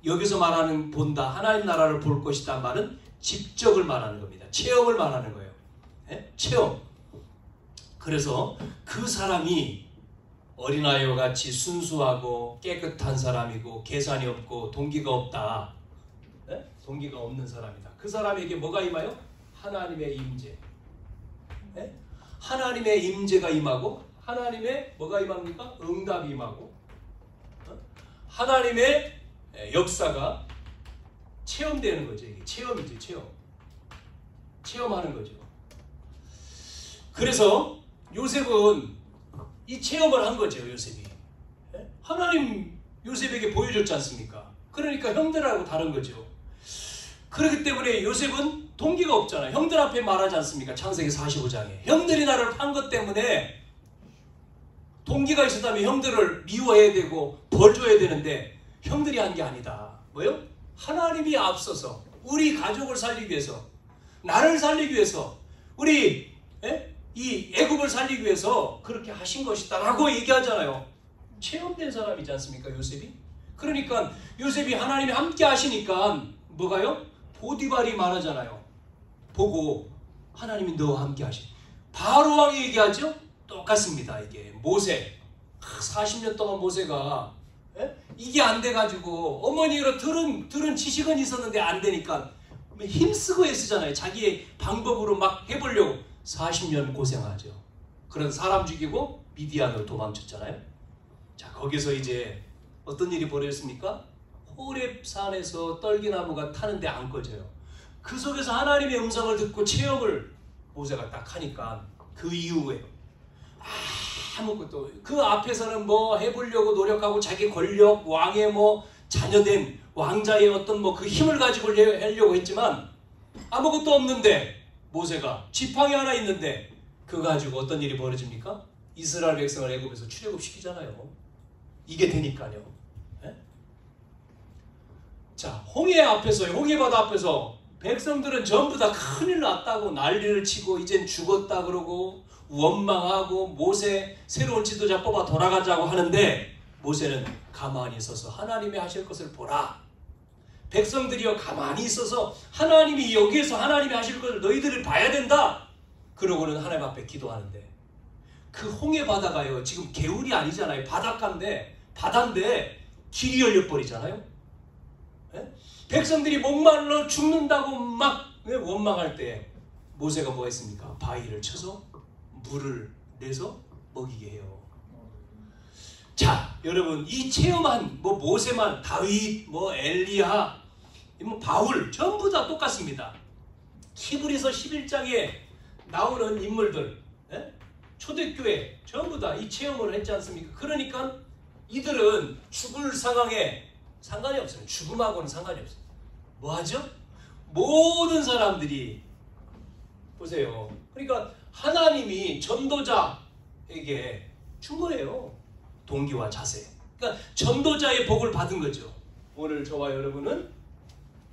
여기서 말하는 본다, 하나님 나라를 볼 것이다 말은 직접을 말하는 겁니다. 체험을 말하는 거예요. 체험. 그래서 그 사람이 어린아이와 같이 순수하고 깨끗한 사람이고 계산이 없고 동기가 없다. 동기가 없는 사람이다. 그 사람에게 뭐가 임하여? 하나님의 임재. 하나님의 임재가 임하고 하나님의 뭐가 임합니까? 응답이 임하고 하나님의 역사가 체험되는 거죠. 이게 체험이죠. 체험. 체험하는 거죠. 그래서 요셉은 이 체험을 한 거죠. 요셉이. 하나님 요셉에게 보여줬지 않습니까? 그러니까 형들하고 다른 거죠. 그렇기 때문에 요셉은 동기가 없잖아요. 형들 앞에 말하지 않습니까? 창세기 45장에. 형들이 나를 판 것 때문에 동기가 있었다면 형들을 미워해야 되고 벌 줘야 되는데 형들이 한 게 아니다. 뭐요? 하나님이 앞서서 우리 가족을 살리기 위해서, 나를 살리기 위해서, 우리 이 애굽을 살리기 위해서 그렇게 하신 것이다 라고 얘기하잖아요. 체험된 사람이지 않습니까? 요셉이. 그러니까 요셉이 하나님이 함께 하시니까 뭐가요? 보디발이 말하잖아요. 보고 하나님이 너와 함께 하시. 바로왕이 얘기하죠? 똑같습니다. 이게 모세 40년 동안 모세가 이게 안 돼가지고 어머니로 들은 지식은 있었는데 안 되니까 힘쓰고 애쓰잖아요. 자기의 방법으로 막 해보려고 40년 고생하죠. 그래서 사람 죽이고 미디안으로 도망쳤잖아요. 자, 거기서 이제 어떤 일이 벌어졌습니까? 호렙산에서 떨기나무가 타는데 안 꺼져요. 그 속에서 하나님의 음성을 듣고 체험을 모세가 딱 하니까 그 이후에 아무것도, 그 앞에서는 뭐 해보려고 노력하고 자기 권력, 왕의 뭐 자녀된 왕자의 어떤 뭐 그 힘을 가지고 하려고 했지만 아무것도 없는데, 모세가 지팡이 하나 있는데 그거 가지고 어떤 일이 벌어집니까? 이스라엘 백성을 애굽에서 출애굽시키잖아요. 이게 되니까요. 자, 홍해바다 앞에서 백성들은 전부 다 큰일 났다고 난리를 치고 이젠 죽었다 그러고 원망하고 모세 새로운 지도자 뽑아 돌아가자고 하는데 모세는 가만히 있어서 하나님이 하실 것을 보라. 백성들이여 가만히 있어서 하나님이 여기에서 하나님이 하실 것을 너희들이 봐야 된다. 그러고는 하나님 앞에 기도하는데 그 홍해바다가요 지금 개울이 아니잖아요. 바다인데 길이 열려버리잖아요. 백성들이 목말라 죽는다고 막 원망할 때 모세가 뭐 했습니까? 바위를 쳐서 물을 내서 먹이게 해요. 자, 여러분 이 체험한 뭐 모세만, 다윗, 뭐 엘리야, 뭐 바울 전부 다 똑같습니다. 히브리서 11장에 나오는 인물들, 초대교회 전부 다 이 체험을 했지 않습니까? 그러니까 이들은 죽을 상황에 상관이 없어요. 죽음하고는 상관이 없어요. 뭐 하죠? 모든 사람들이 보세요. 그러니까 하나님이 전도자에게 준 거예요. 동기와 자세. 그러니까 전도자의 복을 받은 거죠. 오늘 저와 여러분은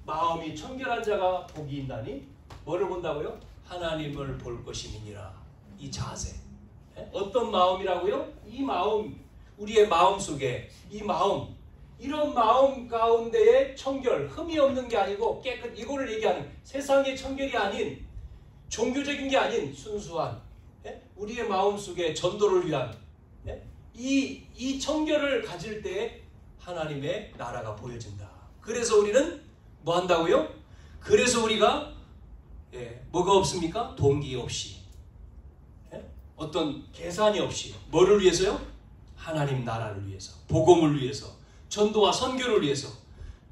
마음이 청결한 자가 복이 있나니 뭐를 본다고요? 하나님을 볼 것임이니라. 이 자세. 어떤 마음이라고요? 이 마음, 우리의 마음 속에 이 마음, 이런 마음 가운데에 청결, 흠이 없는 게 아니고 깨끗, 이거를 얘기하는 세상의 청결이 아닌 종교적인 게 아닌 순수한 우리의 마음 속에 전도를 위한 이 청결을 가질 때 하나님의 나라가 보여진다. 그래서 우리는 뭐 한다고요? 그래서 우리가 뭐가 없습니까? 동기 없이 어떤 계산이 없이 뭐를 위해서요? 하나님 나라를 위해서, 복음을 위해서, 전도와 선교를 위해서,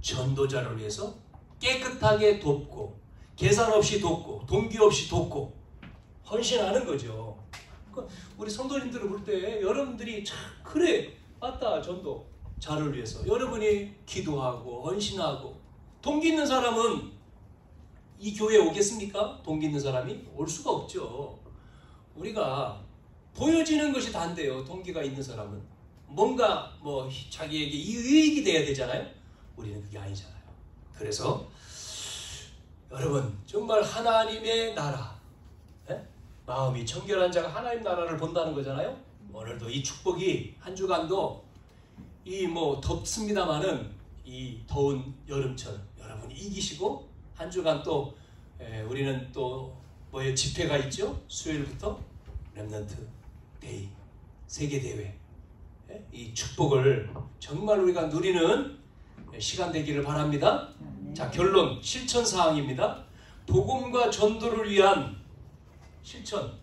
전도자를 위해서 깨끗하게 돕고 계산 없이 돕고 동기 없이 돕고 헌신하는 거죠. 우리 성도님들을 볼 때 여러분들이 참 그래 맞다 전도 자를 위해서 여러분이 기도하고 헌신하고 동기 있는 사람은 이 교회에 오겠습니까? 동기 있는 사람이 올 수가 없죠. 우리가 보여지는 것이 다인데요. 동기가 있는 사람은 뭔가 뭐 자기에게 이익이 돼야 되잖아요. 우리는 그게 아니잖아요. 그래서 여러분 정말 하나님의 나라, 마음이 청결한 자가 하나님 나라를 본다는 거잖아요. 오늘도 이 축복이 한 주간도 이 뭐 덥습니다만은 이 더운 여름철 여러분이 이기시고 한 주간 또 우리는 또 뭐예요? 집회가 있죠. 수요일부터 렘넌트 데이 세계 대회 이 축복을 정말 우리가 누리는 시간 되기를 바랍니다. 자, 결론 실천 사항입니다. 복음과 전도를 위한 실천.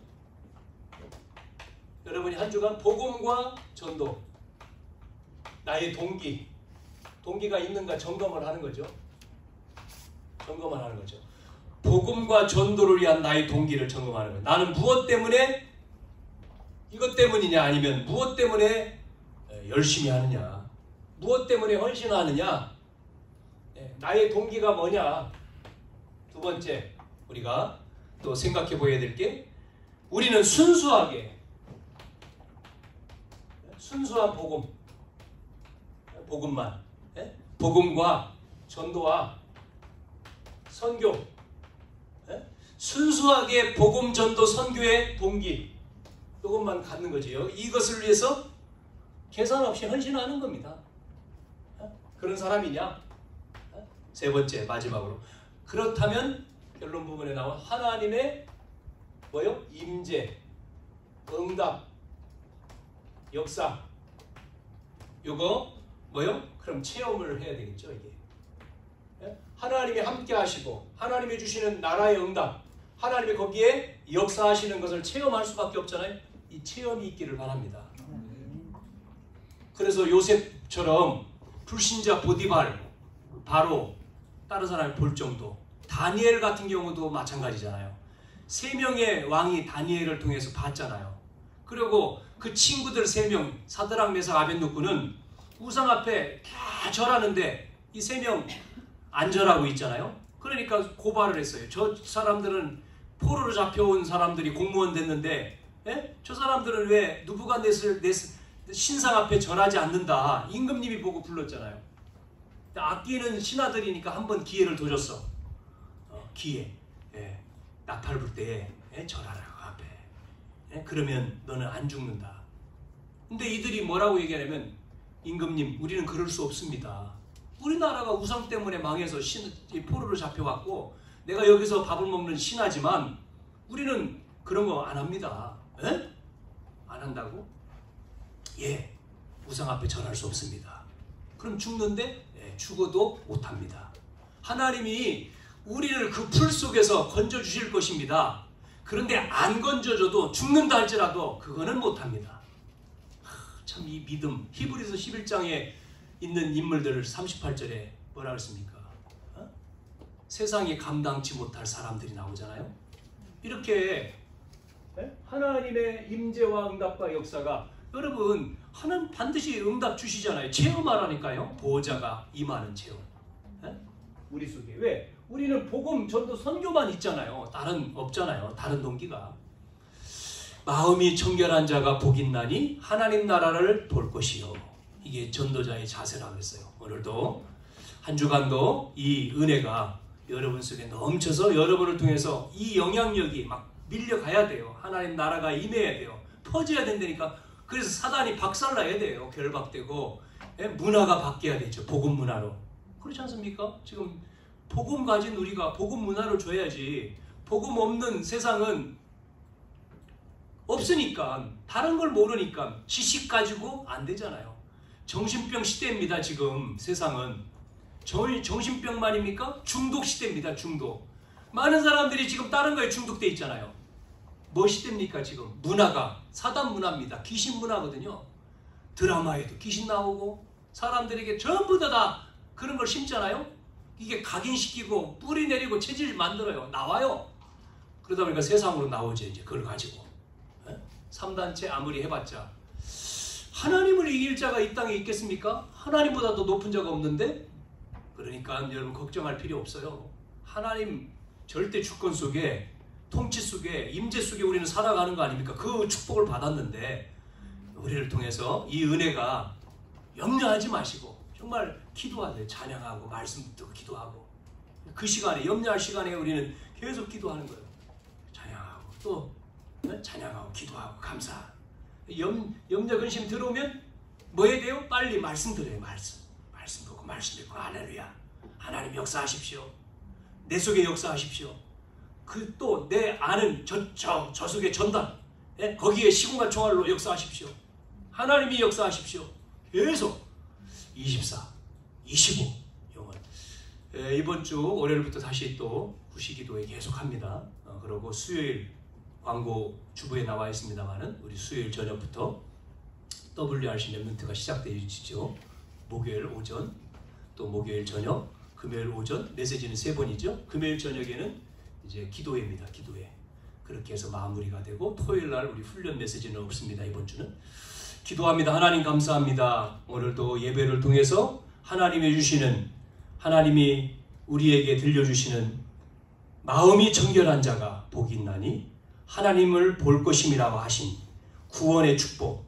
여러분이 한 주간 복음과 전도, 나의 동기가 있는가 점검을 하는 거죠. 점검을 하는 거죠. 복음과 전도를 위한 나의 동기를 점검하는 거예요. 나는 무엇 때문에 이것 때문이냐 아니면 무엇 때문에 열심히 하느냐, 무엇 때문에 헌신하느냐, 나의 동기가 뭐냐. 두 번째 우리가 또 생각해 보아야 될 게 우리는 순수한 복음만 복음과 전도와 선교 순수하게 복음 전도 선교의 동기 이것만 갖는 거지요. 이것을 위해서 계산 없이 헌신하는 겁니다. 그런 사람이냐? 세 번째 마지막으로 그렇다면 결론 부분에 나온 하나님의 뭐요? 임재, 응답, 역사 요거 뭐요? 그럼 체험을 해야 되겠죠. 이게 하나님이 함께 하시고 하나님이 주시는 나라의 응답, 하나님이 거기에 역사하시는 것을 체험할 수밖에 없잖아요. 이 체험이 있기를 바랍니다. 그래서 요셉처럼 불신자 보디발 바로 다른 사람이 볼 정도, 다니엘 같은 경우도 마찬가지잖아요. 3명의 왕이 다니엘을 통해서 봤잖아요. 그리고 그 친구들 3명 사드락 메삭 아벳느고는 우상 앞에 다 절하는데 이 3명 안 절하고 있잖아요. 그러니까 고발을 했어요. 저 사람들은 포로로 잡혀온 사람들이 공무원 됐는데 저 사람들은 왜 느부갓네살 신상 앞에 절하지 않는다. 임금님이 보고 불렀잖아요. 아끼는 신하들이니까 한번 기회를 더 줬어. 기회. 나팔 불 때 절하라 앞에. 그러면 너는 안 죽는다. 근데 이들이 뭐라고 얘기하냐면 임금님 우리는 그럴 수 없습니다. 우리나라가 우상 때문에 망해서 포로로 잡혀갔고 내가 여기서 밥을 먹는 신하지만 우리는 그런 거 안 합니다. 안 한다고? 예, 우상 앞에 절할 수 없습니다. 그럼 죽는데? 죽어도 못합니다. 하나님이 우리를 그 풀 속에서 건져주실 것입니다. 그런데 안 건져줘도 죽는다 할지라도 그거는 못합니다. 참 이 믿음, 히브리서 11장에 있는 인물들을 38절에 뭐라 그랬습니까? 세상이 감당치 못할 사람들이 나오잖아요. 이렇게 하나님의 임재와 응답과 역사가 여러분 하나님 반드시 응답 주시잖아요. 체험하라니까요. 보호자가 임하는 체험. 우리 속에 왜? 우리는 복음 전도 선교만 있잖아요. 다른 없잖아요. 다른 동기가. 마음이 청결한 자가 복 있나니 하나님 나라를 볼 것이요. 이게 전도자의 자세라고 했어요. 오늘도 한 주간도 이 은혜가 여러분 속에 넘쳐서 여러분을 통해서 이 영향력이 막 밀려가야 돼요. 하나님 나라가 임해야 돼요. 퍼져야 된다니까. 그래서 사단이 박살나야 돼요. 결박되고 문화가 바뀌어야 되죠. 복음 문화로. 그렇지 않습니까? 지금 복음 가진 우리가 복음 문화를 줘야지. 복음 없는 세상은 없으니까, 다른 걸 모르니까 지식 가지고 안 되잖아요. 정신병 시대입니다. 지금 세상은. 정신병만입니까? 중독 시대입니다. 중독. 많은 사람들이 지금 다른 거에 중독돼 있잖아요. 뭐 시대입니까? 지금 문화가 사단 문화입니다. 귀신 문화거든요. 드라마에도 귀신 나오고 사람들에게 전부 다 그런 걸 심잖아요. 이게 각인시키고 뿌리 내리고 체질 만들어요. 나와요. 그러다 보니까 세상으로 나오죠. 이제 그걸 가지고 3단체 아무리 해봤자 하나님을 이길 자가 이 땅에 있겠습니까? 하나님보다 더 높은 자가 없는데. 그러니까 여러분 걱정할 필요 없어요. 하나님 절대 주권 속에, 통치 속에, 임재 속에 우리는 살아가는 거 아닙니까? 그 축복을 받았는데 우리를 통해서 이 은혜가 염려하지 마시고 정말 기도하세요. 찬양하고 말씀 듣고 기도하고 그 시간에, 염려할 시간에 우리는 계속 기도하는 거예요. 찬양하고 또 찬양하고 기도하고 감사. 염려 근심 들어오면 뭐 해야 돼요? 빨리 말씀 들어요. 말씀 보고 말씀 듣고 할렐루야. 하나님 역사하십시오. 내 속에 역사하십시오. 그 또 내 아는 저 속에 전단, 거기에 시공간 총알로 역사하십시오. 하나님이 역사하십시오. 계속 24, 25 영원. 이번 주 월요일부터 다시 또 구시기도회 계속합니다. 그리고 수요일 광고 주부에 나와 있습니다만은 우리 수요일 저녁부터 WRC 랩런트가 시작되죠. 목요일 오전, 또 목요일 저녁, 금요일 오전, 메시지는 3번이죠. 금요일 저녁에는 이제 기도회입니다. 기도회. 그렇게 해서 마무리가 되고 토요일 날 우리 훈련 메시지는 없습니다. 이번 주는. 기도합니다. 하나님 감사합니다. 오늘도 예배를 통해서 하나님이 주시는, 하나님이 우리에게 들려주시는 마음이 청결한 자가 복이 있나니 하나님을 볼 것임이라고 하신 구원의 축복,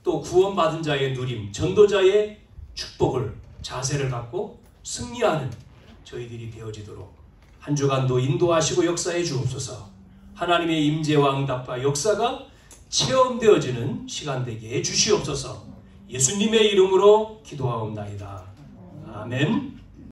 또 구원받은 자의 누림, 전도자의 축복을, 자세를 갖고 승리하는 저희들이 되어지도록 한 주간도 인도하시고 역사해 주옵소서. 하나님의 임재와 응답과 역사가 체험되어지는 시간 되게 해 주시옵소서. 예수님의 이름으로 기도하옵나이다. 아멘.